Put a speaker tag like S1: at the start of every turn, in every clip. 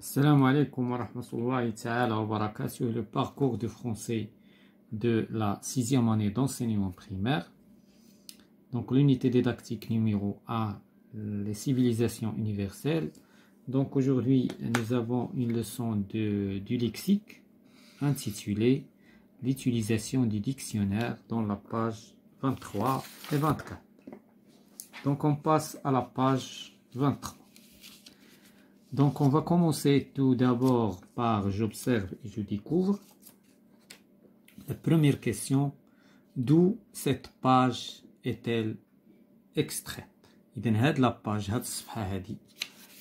S1: Salam alaikum wa rahmatullahi ta'ala wa barakatuh, le parcours de français de la 6e année d'enseignement primaire. Donc l'unité didactique numéro 1, les civilisations universelles. Donc aujourd'hui, nous avons une leçon du lexique intitulée l'utilisation du dictionnaire dans la page 23 et 24. Donc on passe à la page 23. Donc on va commencer tout d'abord par j'observe et je découvre. La première question, d'où cette page est-elle extraite? إذن هاد la page, هاد الصفحة هادي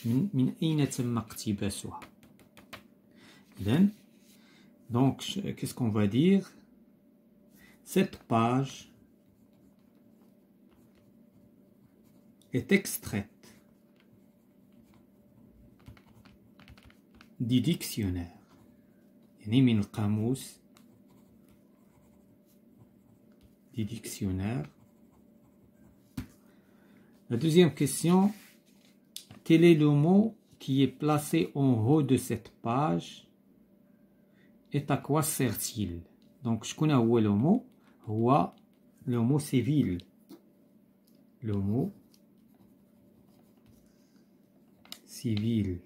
S1: من أين تم اقتباسها؟ إذن donc qu'est-ce qu'on va dire? Cette page est extraite du dictionnaire, يعني من القاموس du dictionnaire. La deuxième question, quel est le mot qui est placé en haut de cette page et à quoi sert-il? Donc شكون هو le mot? هو le mot civil. Le mot civil.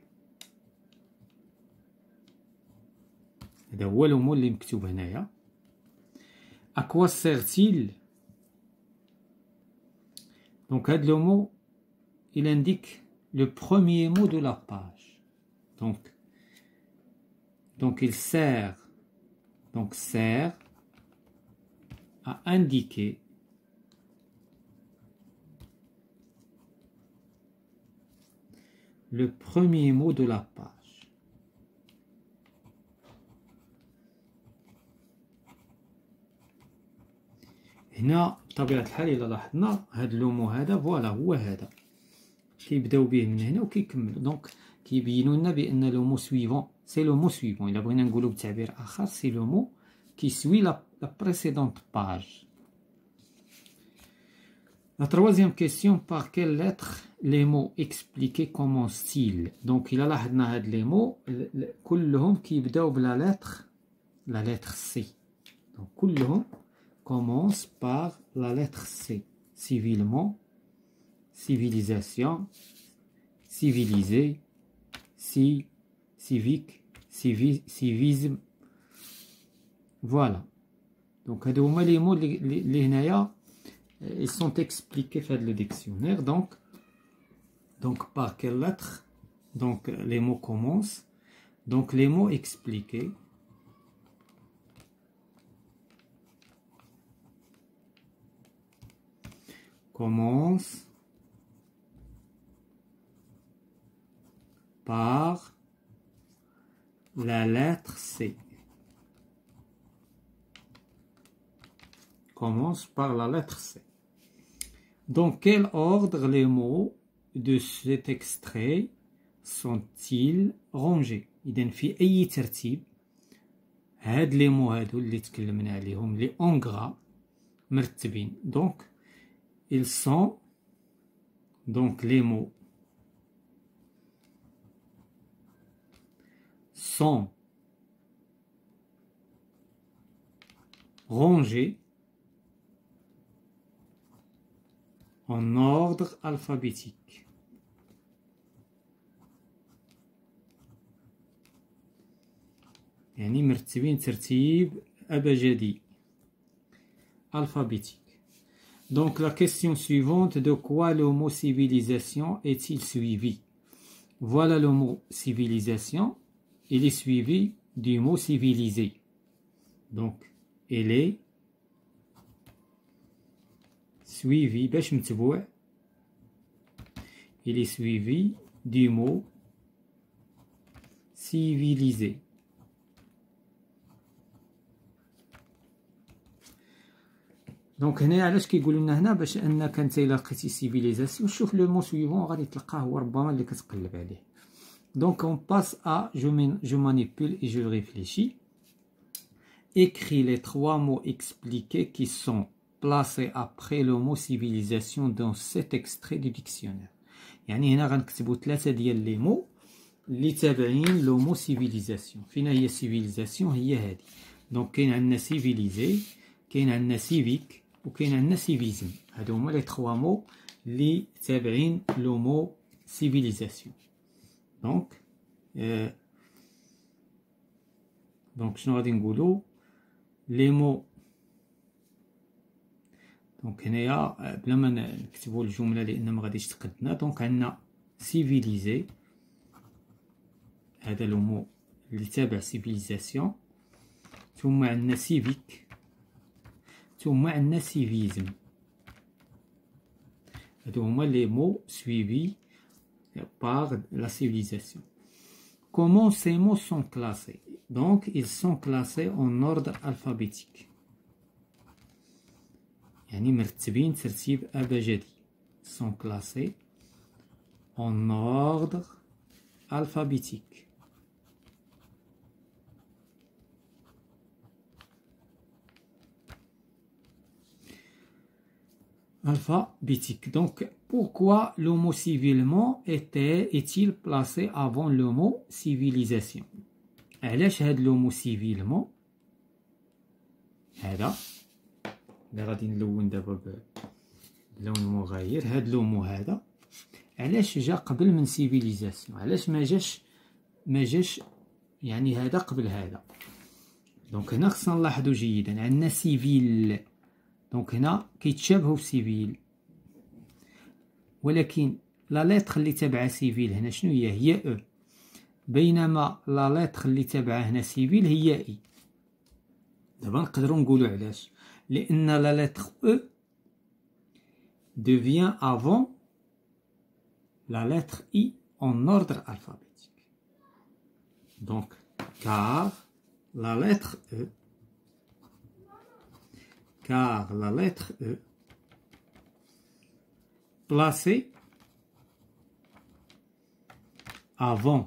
S1: هذا هو le mot اللي مكتوب هنايا. À quoi sert-il? Donc, le mot, il indique le premier mot de la page. Donc il sert à indiquer le premier mot de la page. هنا بطبيعة الحال إلا لاحظنا هاد لومو هذا فوالا هو هذا كيبداو به من هنا وكيكملوا دونك كيبينوا لنا بأن لو مو سويفون سي لو مو سويفون. إلا بغينا نقولوا بتعبير آخر سي لو مو كي سوي لا بريسيدونت باج. La troisième question, par quelle lettre les mots expliqués commencent-ils? Donc إلا لاحظنا هاد لي مو كلهم كيبداو بلا lettre C. Donc كلهم commence par la lettre C. Civilement, civilisation, civilisé, civique, civisme. Voilà. Donc, les mots, ils sont expliqués dans le dictionnaire. Donc, par quelle lettre? Donc, les mots commencent. Donc, les mots expliqués commence par la lettre C. Commence par la lettre C. Dans quel ordre les mots de cet extrait sont-ils rangés? إذن في أي ترتيب هاد les mots هادو اللي تكلمنا عليهم لي en gras مرتبين. Donc ils sont, donc les mots sont rangés en ordre alphabétique. يعني مرتبين ترتيب أبجدي alphabétique. Donc la question suivante, de quoi le mot civilisation est-il suivi? Voilà le mot civilisation, il est suivi du mot civilisé. Donc il est suivi, il est suivi du mot civilisé. دونك هنا علاش كيقولوا لنا هنا باش انك انت الا لقيتي سيفيليزاسيون شوف لو مو سويفون غادي تلقاه هو ربما اللي كتقلب عليه. دونك on passe à je manipule et je réfléchis. Écris les 3 mots expliqués qui sont placés après le mot civilisation dans cet extrait du dictionnaire. يعني هنا غنكتبوا 3 ديال لي مو اللي تابعين لومو سيفيليزاسيون. فين هي السيفيليزاسيون؟ هي هذه. دونك كاين عندنا سيفيليزي، كاين عندنا سيفيك، وكاين عندنا سيفيزم. هادو هما لي 3 مو اللي تابعين لومو سيفيليزاسيون. دونك شنو غادي نقولو لي مو. دونك هنايا بلا ما نكتبو الجمله لان ما غاديش تقدنا. دونك عندنا سيفيليزي، هذا لو مو اللي تابع سيفيليزاسيون، ثم عندنا سيفيك، ثم عندنا سيفيزم. هادو هما لي مو سويفي par la civilisation. Comment ces mots sont classés? Donc ils sont classés en ordre alphabétique. يعني مرتبين ترتيب أبجدي. sont classés en ordre alphabétique. Alphabétique. Donc, pourquoi le mot civilement est-il placé avant le mot civilisation? علاش هاد لو مو civilement هذا اللي غادي نلون دابا بلون مغاير، هاد لو مو هذا علاش جا قبل من civilisation؟ علاش ما جاش يعني هذا قبل هذا؟ دونك هنا خصنا نلاحظوا جيدا عندنا سيفيل، دونك هنا كيتشابهوا في سيفيل، ولكن لا لتر اللي تابعه سيفيل هنا شنو هي او، بينما لا لتر اللي تابعه هنا سيفيل هي اي. دابا نقدروا نقولوا علاش، لان لا لتر او devient avant la lettre I en ordre alphabétique. Donc car la lettre E placée avant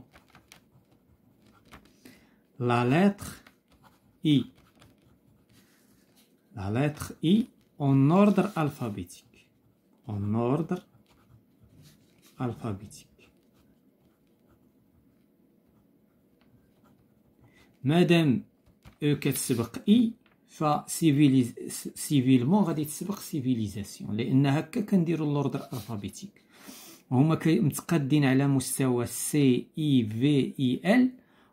S1: la lettre I en ordre alphabétique. مادام او كتسبق اي سيفيلمون غادي تسبق سيفيليزاسيون، لان هكا كنديروا اللوردر الفابيتيك. هما متقادين على مستوى سي اي في اي ال،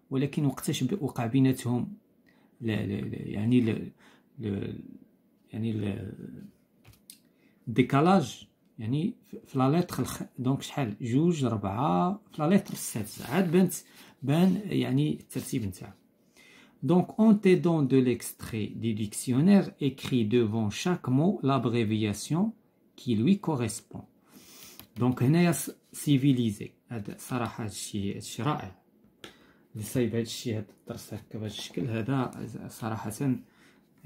S1: ولكن وقتاش وقع بيناتهم يعني ديكالاج، يعني في لا لتر دونك شحال 2 4 في لا لتر السادسه عاد بان يعني الترتيب نتاعها. Donc, en t'aidant de l'extrait du dictionnaire, écris devant chaque mot l'abréviation qui lui correspond. Donc, هنايا civilisé. هذا صراحة هادشي رائع. اللي صايب هادشي هاد الدرس هكا بهاد الشكل هذا صراحة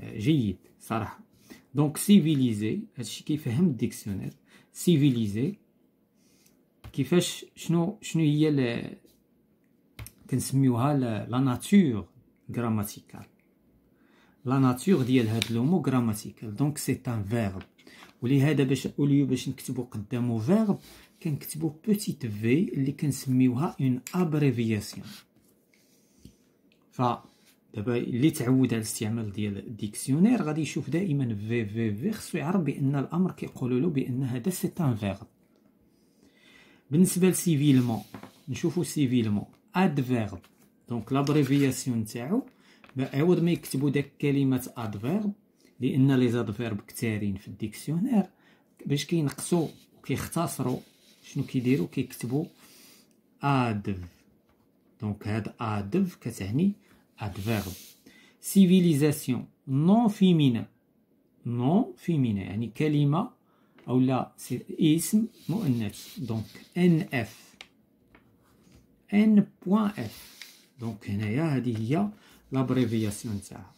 S1: جيد صراحة. Donc, civilisé هادشي كيفهم الديكسيونير. civilisé كيفاش شنو هي كنسميوها لا ناتور grammatical. لا ناتور ديال هاد لو مو grammatical. دونك سي ان فيرب، ولهذا باش نكتبو قدامو فيرب كنكتبو بوتيت في اللي كنسميوها اون ابريفياسيون. فدابا اللي تعود على الاستعمال ديال الديكسيونير غادي يشوف دائما في خصو يعرف بان الامر كيقولوا له بان هذا سي ان فيرب. بالنسبه لسيفيلمون نشوفو سيفيلمون ادفيرب. دونك لابريفياسيون نتاعو عوض ما يكتبوا داك كلمه ادفيرب، لان لي زادفيرب كثارين في الديكسيونير، باش كينقصوا وكيختصروا شنو كيديروا كيكتبوا ادف. دونك هاد ادف كتعني ادفيرب. سيفيليزاسيون نون فيمينا يعني كلمه او لا اسم مؤنث. دونك ان اف ان بوان اف. دونك هنايا هذه هي لابريفياسيون تاعها.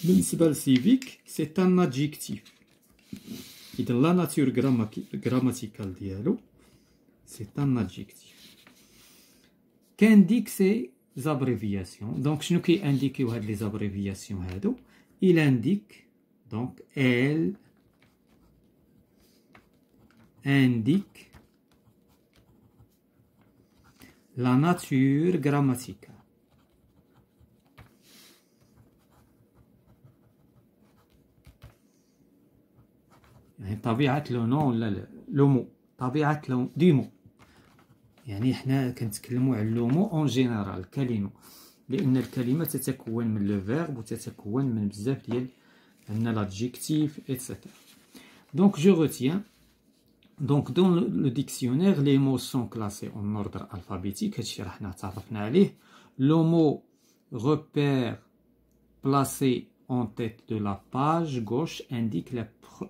S1: بالنسبه لسيفيك سي ان ادجيكتيف. اذا لا ناتور غراماتيكال ديالو سي ان ادجيكتيف. كانديك سي زابريفياسيون. دونك شنو كيانديكيو هاد لي زابريفياسيون هادو؟ il indique donc elle indique la nature grammaticale. يعني طبيعة لو نون ولا لو مو، طبيعة لو دي مو. يعني حنا كنتكلموا على لو مو اون جينيرال الكلمة، لأن الكلمة تتكون من لو فيرب وتتكون من بزاف ديال عندنا l'adjectif etc. Donc je retiens. Donc dans le dictionnaire les mots sont classés en ordre alphabétique. هادشي راه حنا تعرفنا عليه. Le mot repère placé en tête de la page gauche indique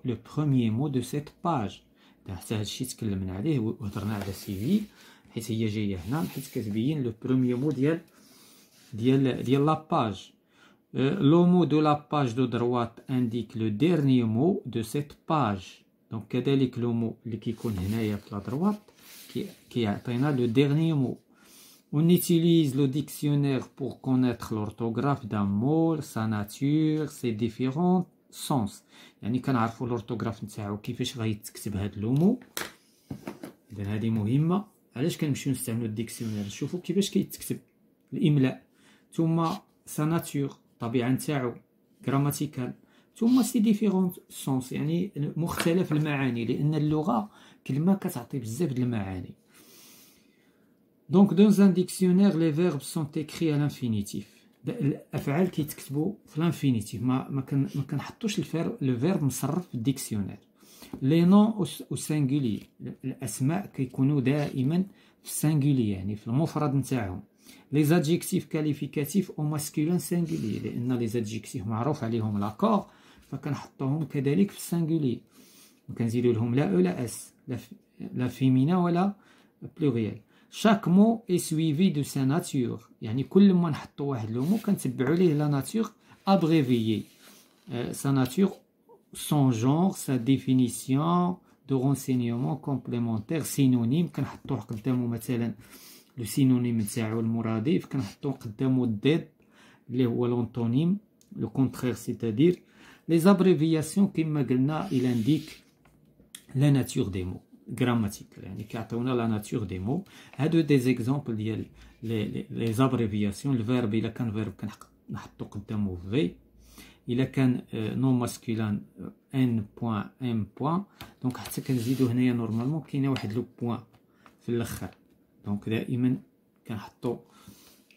S1: le premier mot de cette page. حتى هادشي تكلمنا عليه وهضرنا على سيفي، حيت هي جايه هنا حيت كتبين لو بروميير مو ديال لا باج. Le mot de la page de droite indique le dernier mot de cette page. Donc كذلك لو مو اللي كيكون هنايا في لا droite كيعطينا le dernier mot. On utilise le dictionnaire pour connaître l'orthographe d'un mot, sa nature, ses différents sens. يعني كنعرفوا l'orthographe نتاعو كيفاش غيتكتب هاد لو مو. إذا هذه مهمة. علاش كنمشيو نستعملو الديكسيونير؟ نشوفو كيفاش كيتكتب الإملاء، ثم sa nature الطبيعة نتاعو grammatical، ثم سي ديفيرون سونس يعني مختلف المعاني، لأن اللغة كلمة كتعطي بزاف د المعاني. دونك dans un dictionnaire les verbes sont écrits à l'infinitif. الأفعال كيتكتبوا في الانفينيتيف، ما كنحطوش لو فيرب مصرف في الديكسيونير. لي نون او سانغولي الأسماء كيكونوا دائما في السانغولي يعني في المفرد نتاعهم. لي زادجيكتيف كاليفيكاتيف او ماسكولين سانغولي، لأن لي زادجيكتيف معروف عليهم لاكور فكنحطوهم كذلك في السانغولي، وكنزيدو لهم لا او لا اس، لا فيمينا ولا بلوريال. chaque mot est suivi de sa nature. يعني كل ما نحطو واحد لو مو كنتبعو ليه لا ناتور abréviée, sa nature, son genre, sa définition de renseignement complémentaire, synonyme كنحطوه قدامو مثلا لو سينونيم نتاعو المرادف، كنحطو قدامو الضد اللي هو لونتونيم لو كونترير سيتادير. لي زابريفياسيون كما قلنا il indique la nature des mots grammatical، يعني كيعطيونا لا ناتور دي مو. هادو دي زيكزامبل ديال لي زابريفياسيون. الفيرب الا كان فيرب كنحطو قدامو في، الا كان نون ماسكولان ان بوين ام بوين. دونك حتى كنزيدو هنايا نورمالمون كاينه واحد لو بوين في الاخر، دونك دائما كنحطو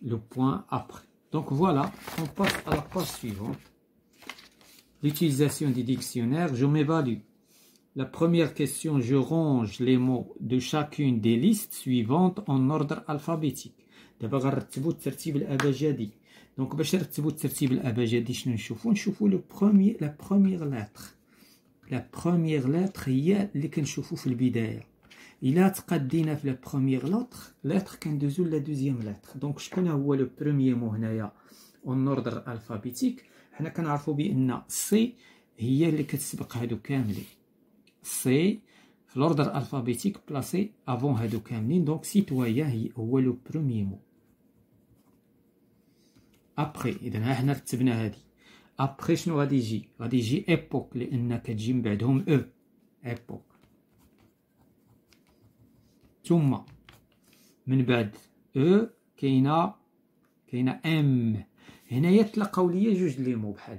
S1: لو بوين ابري. دونك فوالا on passe à la page suivante. L'utilisation du dictionnaire. Je m'évalue. La première question, je range les mots de chacune des listes suivantes en ordre alphabétique. دابا غنرتبو الترتيب الابجدي. دونك باش نرتبو الترتيب الابجدي شنو نشوفو لو بروميير لا بروميير لتر. لا بروميير لتر هي اللي كنشوفو في البدايه. الا تقدينا في لا بروميير لتر كندوزو لا دوزيام لتر. دونك شكون هو لو بروميير مو هنايا اون اوردر الفابيتيك؟ حنا كنعرفو بان سي هي اللي كتسبق هادو كاملين. سي في l'ordre alphabétique placé avant هادو كاملين. دونك سيتويا هو لو بروميير مو. ابخي اذا ها حنا رتبنا هادي. ابخي شنو غادي يجي؟ غادي يجي ايبوك، لان كتجي من بعدهم او ايبوك. ثم من بعد او كاينه ام. هنايا تلاقاو ليا جوج لي مو بحال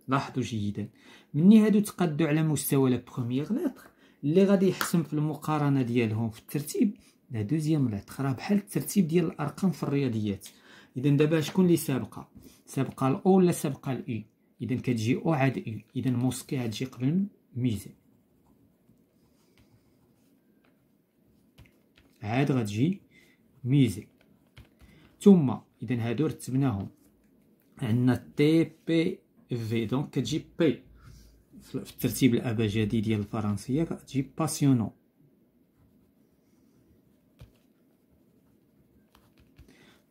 S1: لاحظوا جيدا. مني هادو تقادو على مستوى لا بروميير لتر اللي غادي يحسم في المقارنه ديالهم في الترتيب لا دوزيام لتر، راه بحال الترتيب ديال الارقام في الرياضيات. اذا دابا شكون اللي سابقه الاو ولا سابقه الاي؟ اذا كتجي او عاد اي، اذا موسكي غتجي قبل ميزي، عاد غتجي ميزي. ثم اذا هادو رتبناهم. عندنا تي بي في، دونك كتجي بي في الترتيب الابجدي ديال الفرنسيه كتجي باسيونون.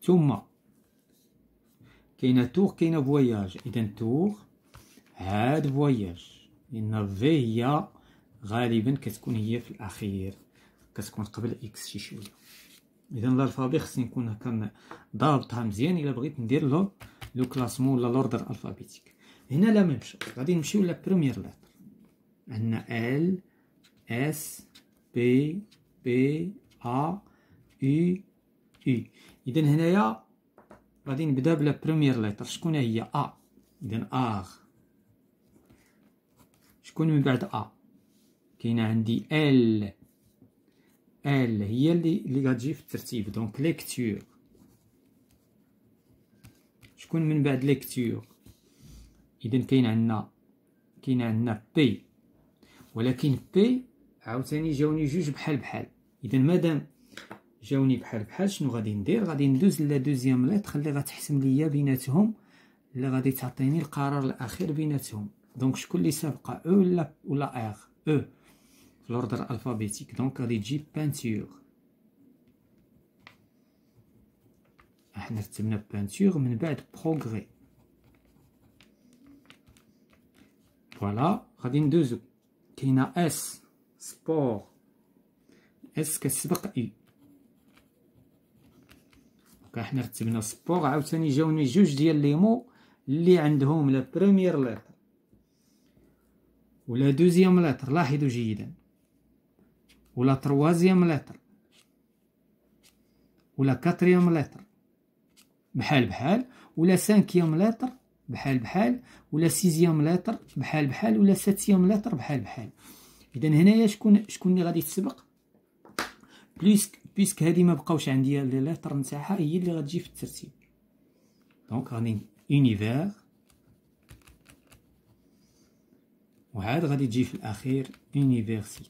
S1: ثم كاينه تور كاينه فواياج. اذا تور عاد فواياج، لان في هي غالبا كتكون هي في الاخير، كتكون قبل اكس شي شويه. اذا الالفابي خصني نكون ضابطها مزيان الا بغيت ندير لو كلاسمون ولا لوردر الفابيتيك. هنا لا ميم شوز، غادي نمشيو لا بروميير لتر. عندنا ال اس بي ا يو U. إذا هنايا غادي نبدا بلا بروميير لتر. شكون هي؟ أ. إذا آغ. شكون من بعد أ؟ كاينة عندي ال. ال هي اللي غتجي في الترتيب، دونك ليكتور. شكون من بعد ليكتور؟ إذا كاين عندنا بي، ولكن بي عاوتاني جاوني جوج بحال بحال. إذا مادام جاوني بحال بحال شنو غادي ندير؟ غادي ندوز لا دوزيام لتر اللي غتحسم ليا بيناتهم، اللي غادي تعطيني القرار الأخير بيناتهم. دونك شكون اللي سابقة، او ولا اغ؟ او في الأوردر الألفابيتيك، دونك غادي تجي بانتور. احنا رتبنا بانتور من بعد بروغري. فوالا غادي ندوزو. كاينة اس سبور، اس كتسبق اي. دونك احنا رتبنا سبور. عاوتاني جاوني جوج ديال لي مو اللي عندهم لا بروميير لتر ولا دوزيام لتر، لاحظوا جيدا، ولا تروازيام لتر ولا كاتريام لتر بحال بحال، ولا سانكيام لتر بحال بحال، ولا سيزيام لتر بحال بحال، ولا ساتيام لتر بحال بحال. اذا هنايا شكون اللي غادي تسبق؟ بيسك هادي ما بقاوش عندي لي لتر نتاعها، هي اللي غتجي في الترتيب. دونك غادي اونيفير، وعاد غادي تجي في الاخير يونيفرسيتي.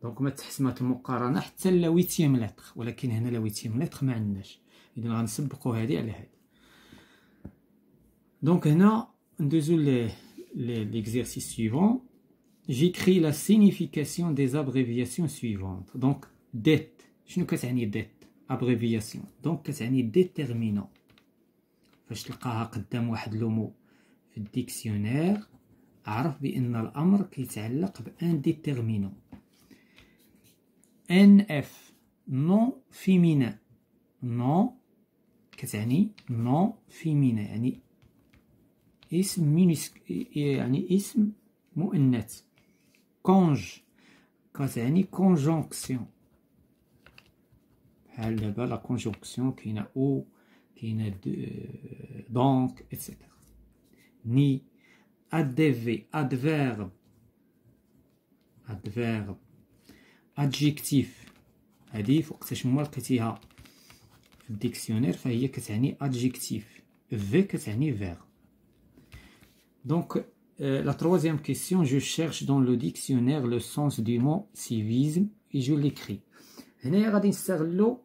S1: دونك ما تحسمات المقارنه حتى لا ويتيام لتر، ولكن هنا لا ويتيام لتر ما عندناش، اذا غنسبقوا هذه على هذه. دونك هنا ندوزو l'exercice suivant. J'écris la signification des abréviations suivantes. Donc dette شنو كتعني dette؟ abréviation دونك كتعني déterminant. فاش تلقاها قدام واحد لومو في الديكسيونير اعرف بان الامر كيتعلق بان ديتيرمينون. NF نون فيمينا. نون كتعني نون فيمينا، يعني اسم يعني اسم مؤنث. كونج كتعني كونجونكسيون، بحال دابا لا كونجونكسيون كاينه او، كاينه دونك اكسيتيرا. ني ادفي ادفيرب. ادفيرب ادجيكتيف هادي وقتاش ما لقيتيها في الديكسيونير فهي كتعني ادجيكتيف. في كتعني فير. دونك la troisième question, je cherche dans le dictionnaire le sens du mot civisme et je l'écris. هنايا غادي نستغلو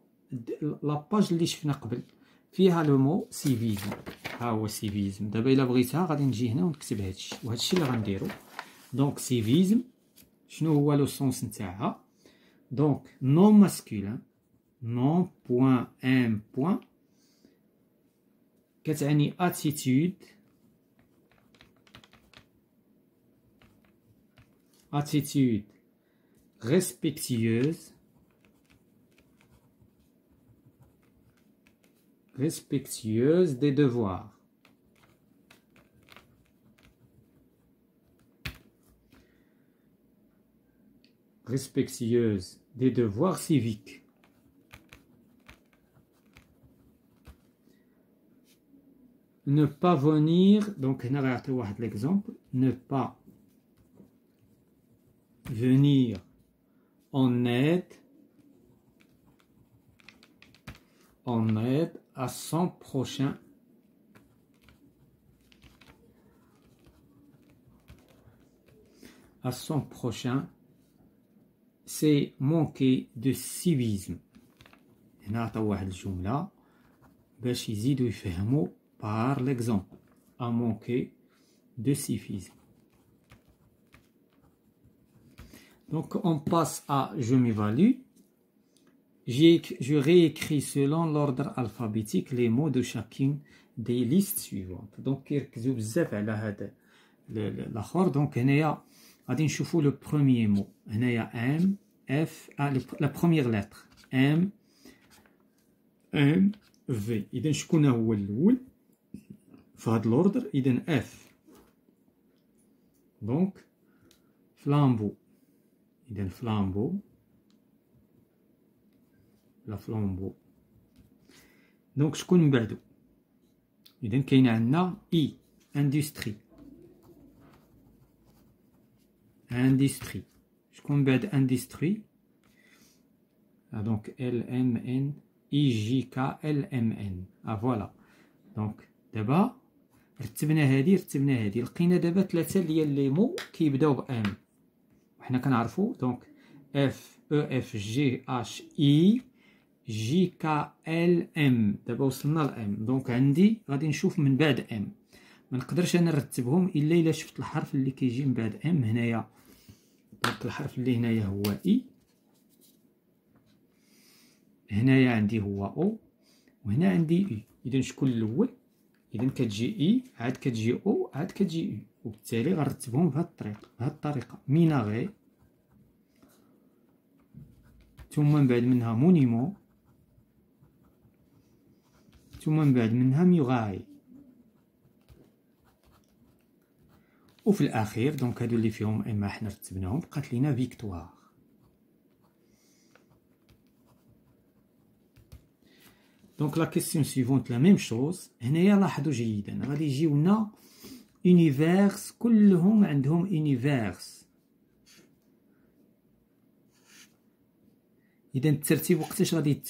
S1: لاباج اللي شفنا قبل فيها لو مو سيفيزم. ها هو سيفيزم. دابا الا بغيتها غادي نجي هنا ونكتب هادشي، وهادشي اللي غنديرو. دونك سيفيزم شنو هو لو سونس نتاعها؟ دونك نون ماسكولين، نون بوان ام بوان، كتعني اتيتود. attitude respectueuse, respectueuse des devoirs. Respectueuse des devoirs civiques. Ne pas venir, donc on a l'exemple, ne pas venir en aide à son prochain. À son prochain, c'est manquer de civisme. هنا عطاو واحد الجملة باش يزيدو يفهمو par l'exemple. À manquer de civisme. Donc on passe à je m'évalue. Je réécris selon l'ordre alphabétique les mots de chacune des listes suivantes. Donc كيركزوا بزاف على هذا الاخر. دونك هنايا غادي نشوفوا لو بروميير مو. هنايا ام اف لا بروميير لتر ام في. اذا شكون هو الاول في هذا الاوردر؟ اذا اف. دونك فلامبو. إذا فلامبو la flambeau. Donc شكون من بعدو؟ إذا كاين عندنا I industrie. Industrie. شكون بعد industrie؟ Donc LMN IJKLMN. فوالا. دونك دابا رتبنا هادي لقينا دابا ثلاثة ديال لي مو كيبداو ب M. وحنا كنعرفو دونك F E F G H I J K L M. دابا وصلنا ل M. دونك عندي غادي نشوف من بعد M. ما نقدرش انا نرتبهم الا شفت الحرف اللي كيجي من بعد M هنايا. دونك الحرف اللي هنايا هو I. هنايا عندي هو O. وهنا عندي U. إذا شكون الأول؟ إذا كتجي I عاد كتجي O عاد كتجي U. وبالتالي غنرتبهم بهاد الطريقة. ميناغي. ثم من بعد منها مونيمون. ثم من بعد منها ميغاي. وفي الأخير دونك هادو اللي فيهم إما حنا رتبناهم بقات لينا فيكتوار. دونك لا كيسيون سيفونت لا ميم شوز. هنايا لاحظوا جيدا غادي يجيونا يونيفيرس كلهم عندهم يونيفيرس. إذا الترتيب وقتاش غادي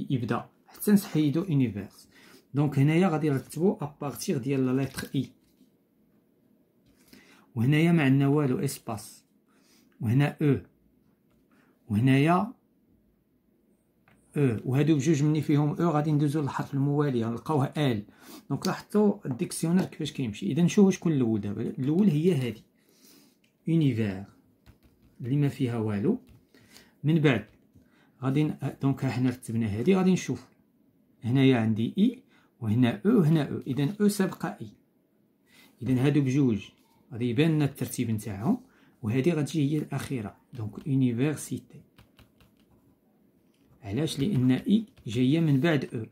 S1: يبدا حتى نحيدو يونيفيرس. دونك هنايا غادي نرتبو ابارتيغ ديال لا لتر اي. وهنايا ما عندنا والو اسباس. وهنا او. وهنايا وهادو بجوج مني فيهم غادي ندوزو للحرف الموالي غنلقاوه ال. دونك لاحظتوا الديكسيونير كيفاش كيمشي. اذا نشوفو شكون الاول دابا. الاول هي هادي اونيفير اللي ما فيها والو. من بعد غادي دونك حنا رتبنا هادي غادي نشوف هنايا عندي اي وهنا وهنا اذا سابقه اي. اذا هادو بجوج غادي يبان لنا الترتيب نتاعهم. وهادي غتجي هي الاخيره دونك يونيفرسيتي. علاش؟ لان اي جايه من بعد او.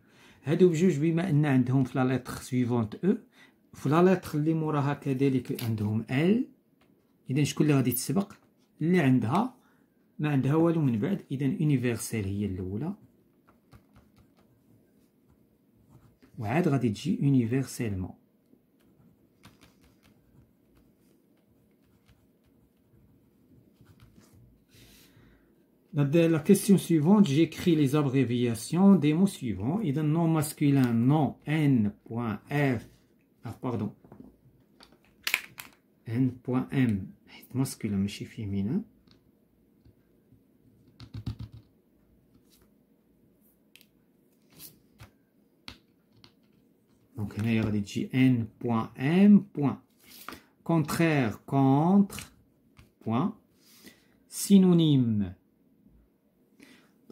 S1: هادو بجوج بما ان عندهم في لا لتر سويفونت او في لا لتر اللي موراها كذلك عندهم ال. اذا شكون اللي غادي تسبق؟ اللي عندها ما عندها والو من بعد. اذا يونيفرسال هي الاولى وعاد غادي تجي يونيفرسالمون. La question suivante, j'écris les abréviations des mots suivants. Et d'un nom masculin, nom N.F. Pardon. N.M. Masculin, mais féminin. Donc, il y a N.M. Contraire, contre. Point. Synonyme.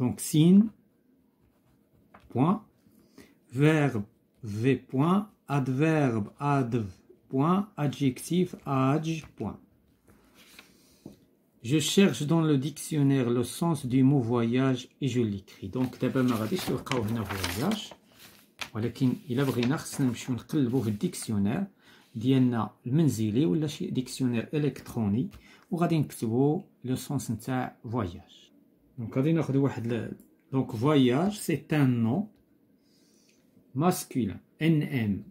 S1: Donc, signe, point, verbe, v, point, adverbe, adv, point, adjectif, adj, point. Je cherche dans le dictionnaire le sens du mot voyage et je l'écris. Donc, d'abord, ما غاديش نلقاو هنا voyage. ولكن إلا بغينا خصنا نمشيو نقلبو في الديكسيونير ديالنا المنزلي ولا شي ديكسيونير إلكتروني وغادي نكتبو لو سونس نتاع voyage. Donc, غادي ناخدو واحد donc voyage c'est un nom masculin NM.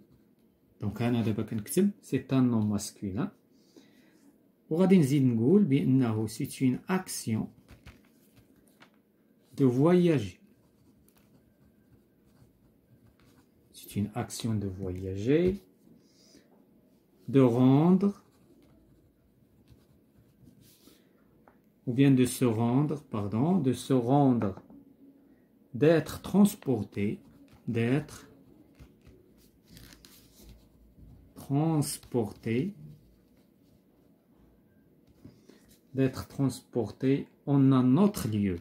S1: donc أنا دابا كنكتب c'est un nom masculin وغادي نزيد نقول بأنه c'est une action de voyager. c'est une action de voyager, de rendre ou bien de se rendre, pardon, de se rendre, d'être transporté, d'être transporté, d'être transporté en un autre lieu.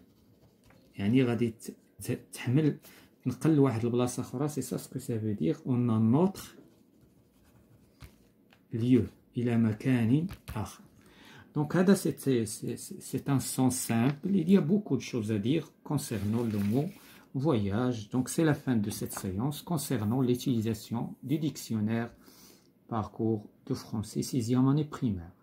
S1: يعني غادي تحمل تنقل لواحد البلاصة أخرى. c'est ça ce que ça veut dire en un autre lieu إلى مكان آخر. Donc, c'est un sens simple. Il y a beaucoup de choses à dire concernant le mot voyage. Donc, c'est la fin de cette séance concernant l'utilisation du dictionnaire parcours de français 6e année primaire.